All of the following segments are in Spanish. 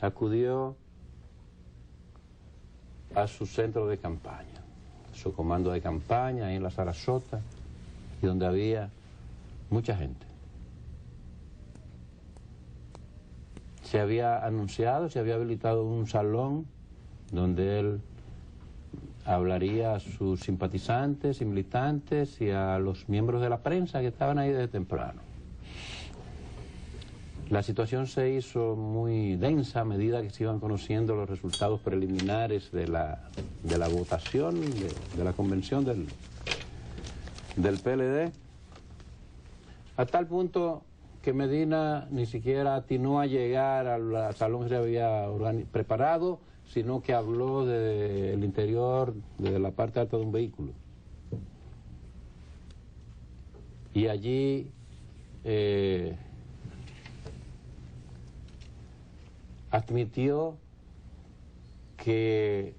acudió a su centro de campaña, su comando de campaña ahí en la Sarasota, y donde había mucha gente. Se había anunciado, se había habilitado un salón donde él hablaría a sus simpatizantes y militantes y a los miembros de la prensa que estaban ahí desde temprano. La situación se hizo muy densa a medida que se iban conociendo los resultados preliminares de la votación, de la convención del PLD, a tal punto que Medina ni siquiera atinó a llegar al salón que se había preparado, sino que habló del interior, de la parte alta de un vehículo. Y allí admitió que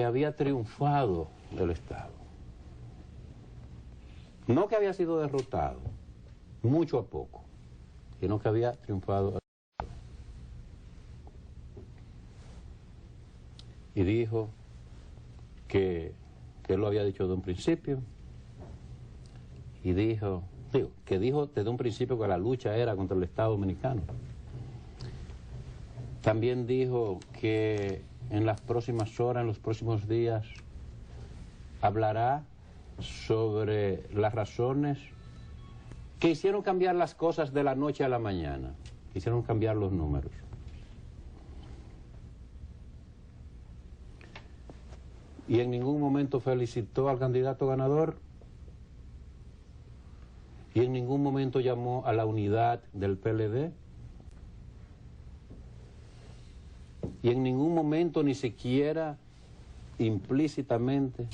había triunfado el Estado. No que había sido derrotado, mucho a poco, sino que había triunfado. Y dijo que él lo había dicho desde un principio, y dijo desde un principio que la lucha era contra el Estado dominicano. También dijo que en las próximas horas, en los próximos días, hablará sobre las razones que hicieron cambiar las cosas de la noche a la mañana, hicieron cambiar los números. Y en ningún momento felicitó al candidato ganador, y en ningún momento llamó a la unidad del PLD, y en ningún momento ni siquiera implícitamente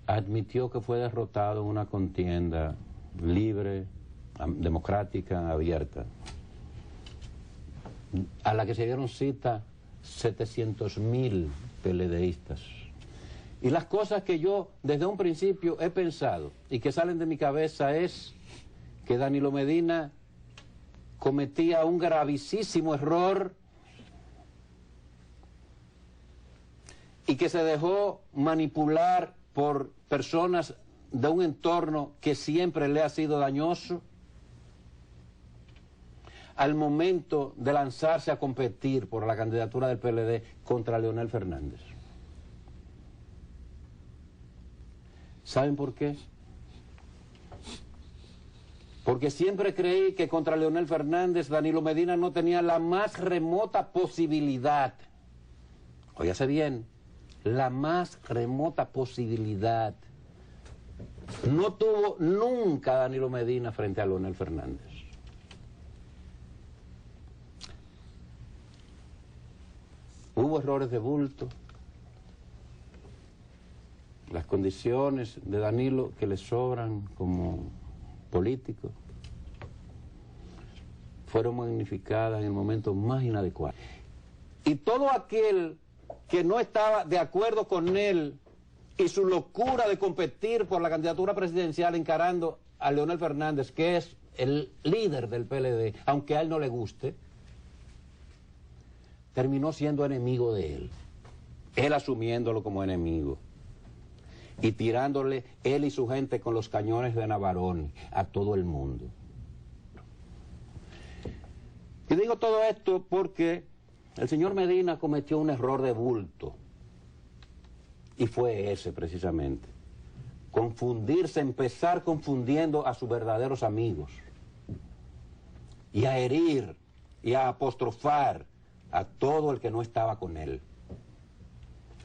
admitió que fue derrotado en una contienda libre, democrática, abierta, a la que se dieron cita 700.000 PLDistas. Y las cosas que yo desde un principio he pensado y que salen de mi cabeza es que Danilo Medina cometía un gravísimo error y que se dejó manipular por personas de un entorno que siempre le ha sido dañoso al momento de lanzarse a competir por la candidatura del PLD contra Leonel Fernández. ¿Saben por qué? Porque siempre creí que contra Leonel Fernández Danilo Medina no tenía la más remota posibilidad. Óyase bien, la más remota posibilidad. No tuvo nunca Danilo Medina frente a Leonel Fernández. Hubo errores de bulto. Las condiciones de Danilo que le sobran como político fueron magnificadas en el momento más inadecuado. Y todo aquel que no estaba de acuerdo con él y su locura de competir por la candidatura presidencial encarando a Leonel Fernández, que es el líder del PLD, aunque a él no le guste, terminó siendo enemigo de él asumiéndolo como enemigo y tirándole él y su gente con los cañones de Navarone a todo el mundo. Y digo todo esto porque el señor Medina cometió un error de bulto, y fue ese precisamente, confundirse, empezar confundiendo a sus verdaderos amigos, y a herir, y a apostrofar a todo el que no estaba con él.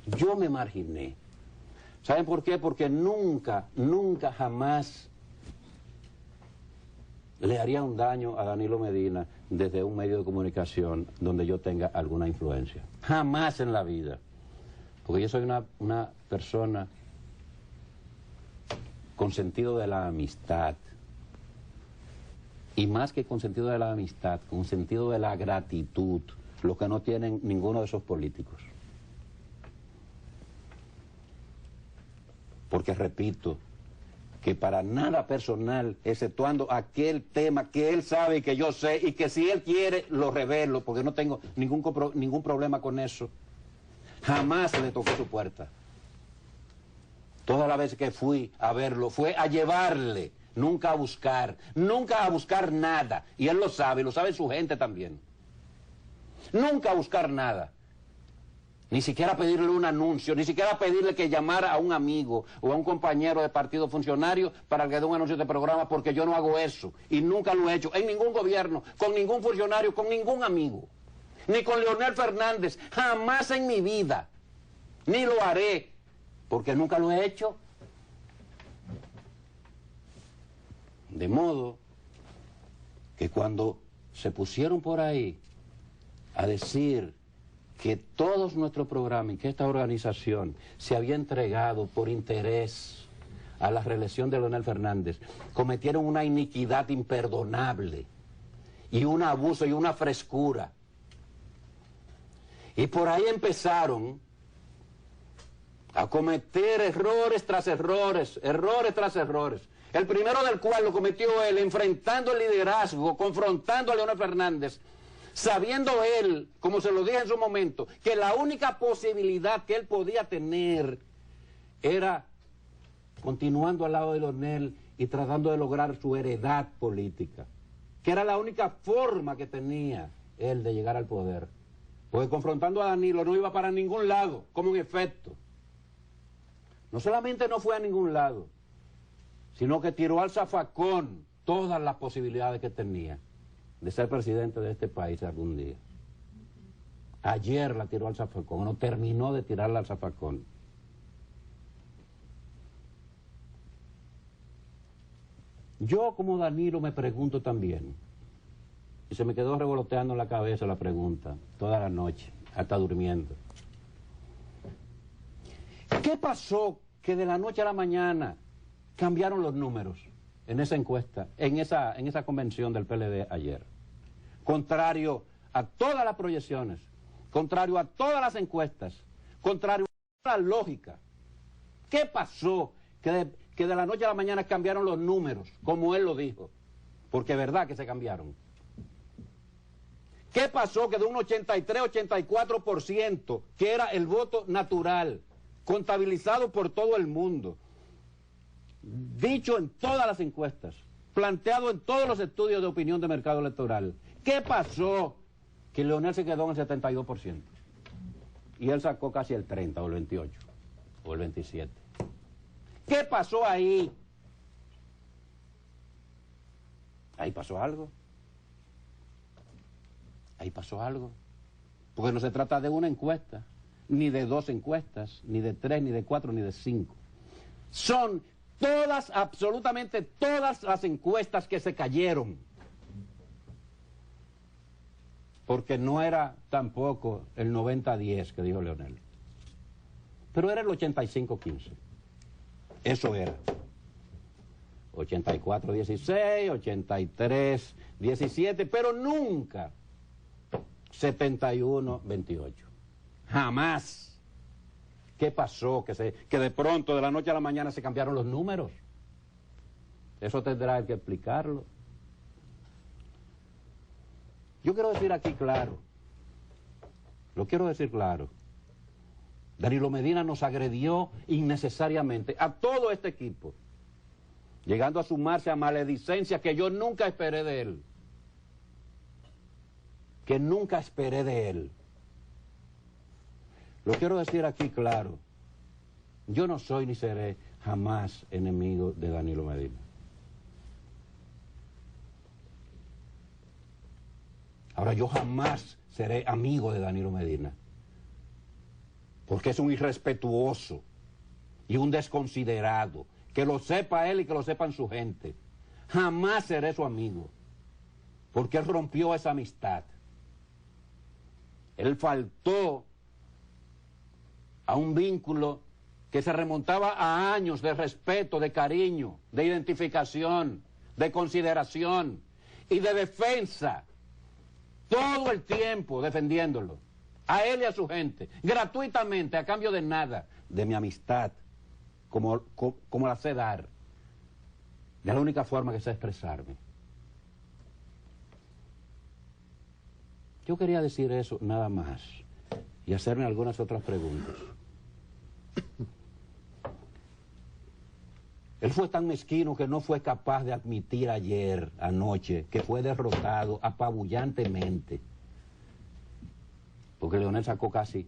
Yo me marginé. ¿Saben por qué? Porque nunca, jamás le haría un daño a Danilo Medina desde un medio de comunicación donde yo tenga alguna influencia. Jamás en la vida. Porque yo soy una persona con sentido de la amistad. Y más que con sentido de la amistad, con sentido de la gratitud, lo que no tienen ninguno de esos políticos. Porque repito, que para nada personal, exceptuando aquel tema que él sabe y que yo sé, y que si él quiere lo revelo, porque no tengo ningún problema con eso, jamás le toqué su puerta. Todas las veces que fui a verlo fue a llevarle, nunca a buscar nada, y él lo sabe su gente también. Nunca a buscar nada. Ni siquiera pedirle un anuncio, ni siquiera pedirle que llamara a un amigo o a un compañero de partido funcionario para que dé un anuncio de programa, porque yo no hago eso. Y nunca lo he hecho en ningún gobierno, con ningún funcionario, con ningún amigo. Ni con Leonel Fernández, jamás en mi vida. Ni lo haré, porque nunca lo he hecho. De modo que cuando se pusieron por ahí a decir que todos nuestros programas y que esta organización se había entregado por interés a la reelección de Leonel Fernández, cometieron una iniquidad imperdonable y un abuso y una frescura. Y por ahí empezaron a cometer errores tras errores, el primero del cual lo cometió él, enfrentando el liderazgo, confrontando a Leonel Fernández, sabiendo él, como se lo dije en su momento, que la única posibilidad que él podía tener era continuando al lado de Leonel y tratando de lograr su heredad política, que era la única forma que tenía él de llegar al poder, porque confrontando a Danilo no iba para ningún lado, como un efecto. No solamente no fue a ningún lado, sino que tiró al zafacón todas las posibilidades que tenía de ser presidente de este país algún día. Ayer la tiró al zafacón, no terminó de tirarla al zafacón. Yo como Danilo me pregunto también, y se me quedó revoloteando en la cabeza la pregunta toda la noche, hasta durmiendo. ¿Qué pasó que de la noche a la mañana cambiaron los números en esa encuesta, en esa convención del PLD ayer? Contrario a todas las proyecciones, contrario a todas las encuestas, contrario a la lógica. ¿Qué pasó que de la noche a la mañana cambiaron los números, como él lo dijo? Porque es verdad que se cambiaron. ¿Qué pasó que de un 83-84%, que era el voto natural, contabilizado por todo el mundo, dicho en todas las encuestas, planteado en todos los estudios de opinión de mercado electoral, ¿qué pasó? Que Leonel se quedó en el 72% y él sacó casi el 30 o el 28 o el 27. ¿Qué pasó ahí? Ahí pasó algo. Ahí pasó algo. Porque no se trata de una encuesta, ni de dos encuestas, ni de 3, ni de 4, ni de 5. Son todas, absolutamente todas las encuestas que se cayeron. Porque no era tampoco el 90-10 que dijo Leonel, pero era el 85-15. Eso era 84-16, 83-17, pero nunca 71-28. Jamás. ¿Qué pasó? Que de pronto, de la noche a la mañana, se cambiaron los números. Eso tendrá que explicarlo. Yo quiero decir aquí claro, lo quiero decir claro. Danilo Medina nos agredió innecesariamente a todo este equipo, llegando a sumarse a maledicencias que yo nunca esperé de él. Que nunca esperé de él. Lo quiero decir aquí claro. Yo no soy ni seré jamás enemigo de Danilo Medina. Ahora, yo jamás seré amigo de Danilo Medina, porque es un irrespetuoso y un desconsiderado, que lo sepa él y que lo sepan su gente. Jamás seré su amigo, porque él rompió esa amistad. Él faltó a un vínculo que se remontaba a años de respeto, de cariño, de identificación, de consideración y de defensa. Todo el tiempo defendiéndolo, a él y a su gente, gratuitamente, a cambio de nada, de mi amistad, como la sé dar. de la única forma que sé expresarme. Yo quería decir eso nada más y hacerme algunas otras preguntas. Él fue tan mezquino que no fue capaz de admitir ayer, anoche, que fue derrotado apabullantemente. Porque Leonel sacó casi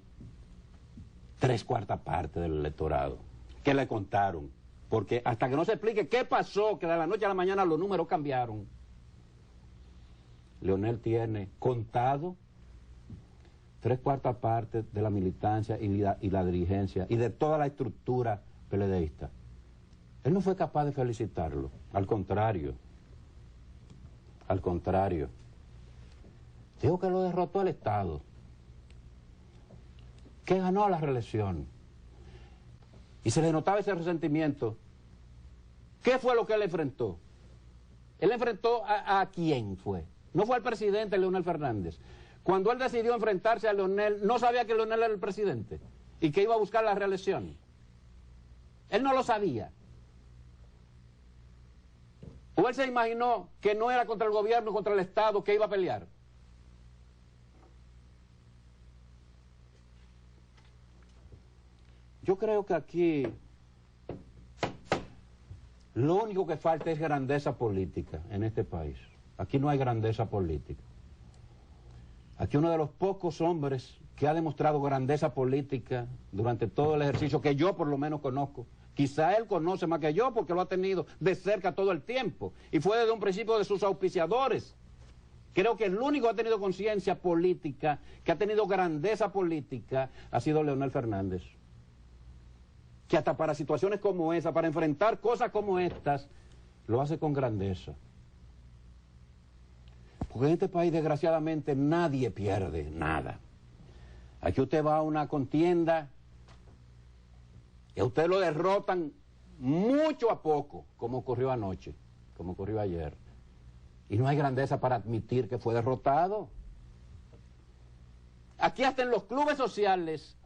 3/4 partes del electorado. Que le contaron. Porque hasta que no se explique qué pasó, que de la noche a la mañana los números cambiaron. Leonel tiene contado 3/4 partes de la militancia y la dirigencia y de toda la estructura PLDista. Él no fue capaz de felicitarlo, al contrario. Al contrario. Dijo que lo derrotó el Estado, que ganó la reelección. Y se le notaba ese resentimiento. ¿Qué fue lo que él enfrentó? Él enfrentó a quién fue. No fue al presidente Leonel Fernández. Cuando él decidió enfrentarse a Leonel, no sabía que Leonel era el presidente y que iba a buscar la reelección. Él no lo sabía. ¿O él se imaginó que no era contra el gobierno, contra el Estado, que iba a pelear? Yo creo que aquí lo único que falta es grandeza política en este país. Aquí no hay grandeza política. Aquí uno de los pocos hombres que ha demostrado grandeza política durante todo el ejercicio, que yo por lo menos conozco, quizá él conoce más que yo porque lo ha tenido de cerca todo el tiempo y fue desde un principio de sus auspiciadores. Creo que el único que ha tenido conciencia política, que ha tenido grandeza política, ha sido Leonel Fernández. Que hasta para situaciones como esa, para enfrentar cosas como estas, lo hace con grandeza. Porque en este país, desgraciadamente, nadie pierde nada. Aquí usted va a una contienda y a usted lo derrotan mucho a poco, como ocurrió anoche, como ocurrió ayer. Y no hay grandeza para admitir que fue derrotado. Aquí hasta en los clubes sociales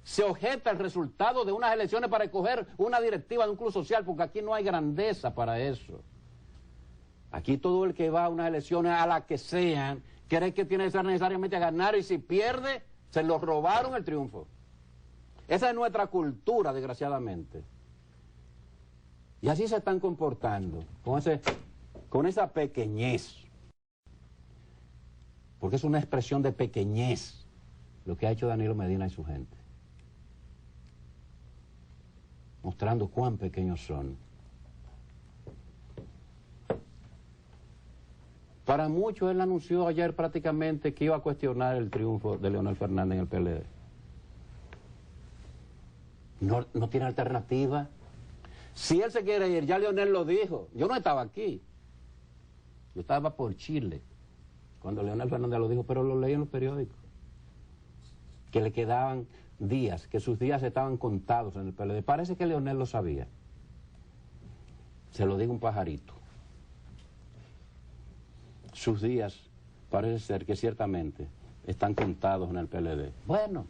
se objeta el resultado de unas elecciones para escoger una directiva de un club social, porque aquí no hay grandeza para eso. Aquí todo el que va a unas elecciones, a las que sean, cree que tiene que ser necesariamente a ganar, y si pierde, se lo robaron el triunfo. Esa es nuestra cultura, desgraciadamente. Y así se están comportando, con esa pequeñez. Porque es una expresión de pequeñez lo que ha hecho Danilo Medina y su gente. Mostrando cuán pequeños son. Para muchos él anunció ayer prácticamente que iba a cuestionar el triunfo de Leonel Fernández en el PLD. No tiene alternativa. Si él se quiere ir, ya Leonel lo dijo. Yo no estaba aquí. Yo estaba por Chile cuando Leonel Fernández lo dijo, pero lo leí en los periódicos. Que le quedaban días, que sus días estaban contados en el PLD. Parece que Leonel lo sabía. Se lo digo un pajarito. Sus días parece ser que ciertamente están contados en el PLD. Bueno,